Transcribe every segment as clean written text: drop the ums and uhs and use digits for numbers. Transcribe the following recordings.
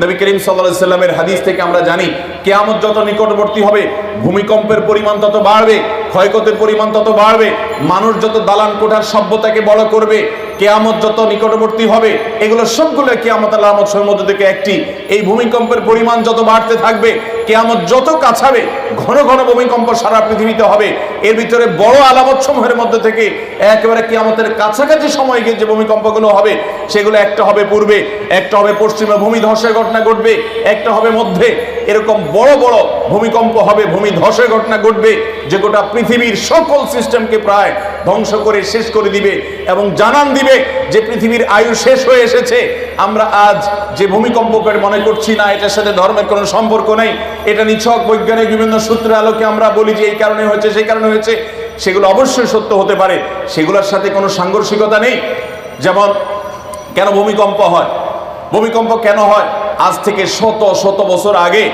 নবী করিম সাল্লাল্লাহু আলাইহি সাল্লামের হাদিস থেকে আমরা জানি কিয়ামত যত নিকটবর্তী হবে ভূমিকম্পের পরিমাণ তত বাড়বে, ক্ষয়ক্ষতির পরিমাণ তত বাড়বে, মানুষ যত দালান কোঠার সভ্যতাকে বড় করবে, কিয়ামত যত নিকটবর্তী হবে, এগুলো সবগুলো কিয়ামতের আলামতের মধ্যে থেকে একটি। এই ভূমিকম্পের পরিমাণ যত বাড়তে থাকবে, কিয়ামত যত কাছাবে, ঘন ঘন ভূমিকম্প সারা পৃথিবীতে হবে। এর ভিতরে বড় আলামত সমূহের মধ্যে থেকে একেবারে কিয়ামতের কাছাকাছি সময় গিয়ে যে ভূমিকম্পগুলো হবে, সেগুলো একটা হবে পূর্বে, একটা হবে পশ্চিমে, ভূমি ধসের ঘটনা ঘটবে, একটা হবে মধ্যে। এরকম বড় বড় ভূমিকম্প হবে, ভূমি ধসের ঘটনা ঘটবে, যে গোটা পৃথিবীর সকল সিস্টেমকে প্রায় ধ্বংস করে শেষ করে দিবে এবং জানান দিবে যে পৃথিবীর আয়ু শেষ হয়ে এসেছে। আমরা আজ যে ভূমিকম্পকে মনে করছি না, এটার সাথে ধর্মের কোনো সম্পর্ক নেই, এটা নিছক বৈজ্ঞানিক বিভিন্ন সূত্রের আলোকে আমরা বলি যে এই কারণে হয়েছে, সেই কারণে হয়েছে, সেগুলো অবশ্যই সত্য হতে পারে, সেগুলোর সাথে কোনো সাংঘর্ষিকতা নেই। যেমন কেন ভূমিকম্প হয়, ভূমিকম্প কেন হয়? আজ থেকে শত শত বছর আগে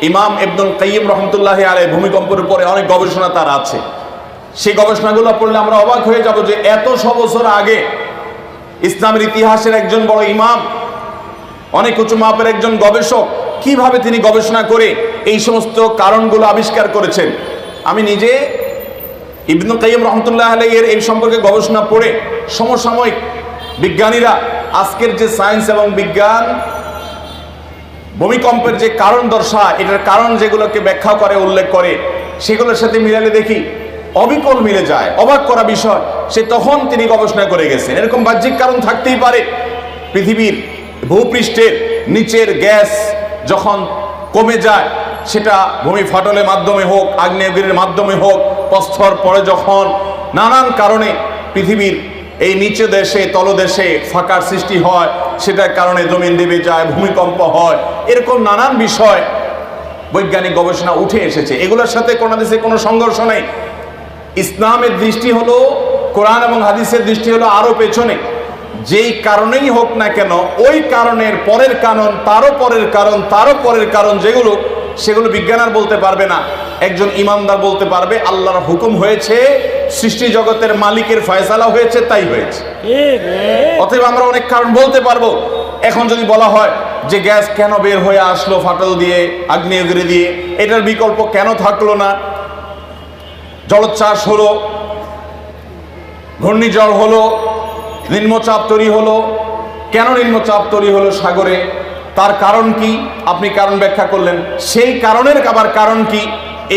ইমাম ইবনুল কাইয়িম রাহমাতুল্লাহি আলাইহি ভূমিকম্পের উপরে অনেক গবেষণা তার আছে। সেই গবেষণাগুলো পড়লে আমরা অবাক হয়ে যাব যে এত বছর আগে ইসলামের ইতিহাসের একজন বড় ইমাম, অনেক উঁচু মাপের একজন গবেষক, কিভাবে তিনি গবেষণা করে এই সমস্ত কারণগুলো আবিষ্কার করেছেন। আমি নিজে ইবনুল কাইয়িম রাহমাতুল্লাহি আলাইহি এর এই সম্পর্কে গবেষণা পড়ে সমসাময়িক বিজ্ঞানীরা আজকের যে সায়েন্স এবং বিজ্ঞান ভূমিকম্পের যে কারণ দর্শায়, এটার কারণ যেগুলোকে ব্যাখ্যা করে, উল্লেখ করে, সেগুলোর সাথে মিলালে দেখি অবিকল মিলে যায়। অবাক করা বিষয়, সে তখন তিনি গবেষণা করে গেছেন। এরকম বাহ্যিক কারণ থাকতেই পারে। পৃথিবীর ভূপৃষ্ঠের নিচের গ্যাস যখন কমে যায়, সেটা ভূমি ফাটলের মাধ্যমে হোক, আগ্নেয়গিরির মাধ্যমে হোক, প্রস্তর পরে যখন নানান কারণে পৃথিবীর এই নিচে দেশে তলদেশে ফাঁকার সৃষ্টি হয়, সেটার কারণে জমিন দেবে যায়, ভূমিকম্প হয়, এরকম নানান বিষয় বৈজ্ঞানিক গবেষণা উঠে এসেছে। এগুলোর সাথে কোনো দেশে কোনো সংঘর্ষ নেই। ইসলামের দৃষ্টি হলো, কোরআন এবং হাদিসের দৃষ্টি হলো আরো পেছনে। যেই কারণেই হোক না কেন, ওই কারণের পরের কারণ, তারও পরের কারণ, তারও পরের কারণ, সেগুলো বিজ্ঞান আর বলতে পারবে না। একজন ইমানদার বলতে পারবে আল্লাহর হুকুম হয়েছে, সৃষ্টি জগতের মালিকের ফয়সালা হয়েছে, তাই হয়েছে। অতএব আমরা অনেক কারণ বলতে পারবো। এখন যদি বলা হয় যে গ্যাস কেন বের হয়ে আসলো ফাটল দিয়ে, আগ্নেয়গিরি দিয়ে, এটার বিকল্প কেন থাকলো না? জলোচ্ছ্বাস হলো, ঘূর্ণিঝড় হলো, নিম্নচাপ তৈরি হলো, কেন নিম্নচাপ তৈরি হলো সাগরে, তার কারণ কি? আপনি কারণ ব্যাখ্যা করলেন, সেই কারণের আবার কারণ কি?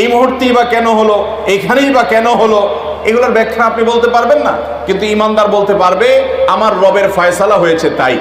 এই মুহূর্তেই বা কেন হলো, এইখানেই বা কেন হলো, এগুলোর ব্যাখ্যা আপনি বলতে পারবেন না। কিন্তু ইমানদার বলতে পারবে আমার রবের ফয়সালা হয়েছে তাই।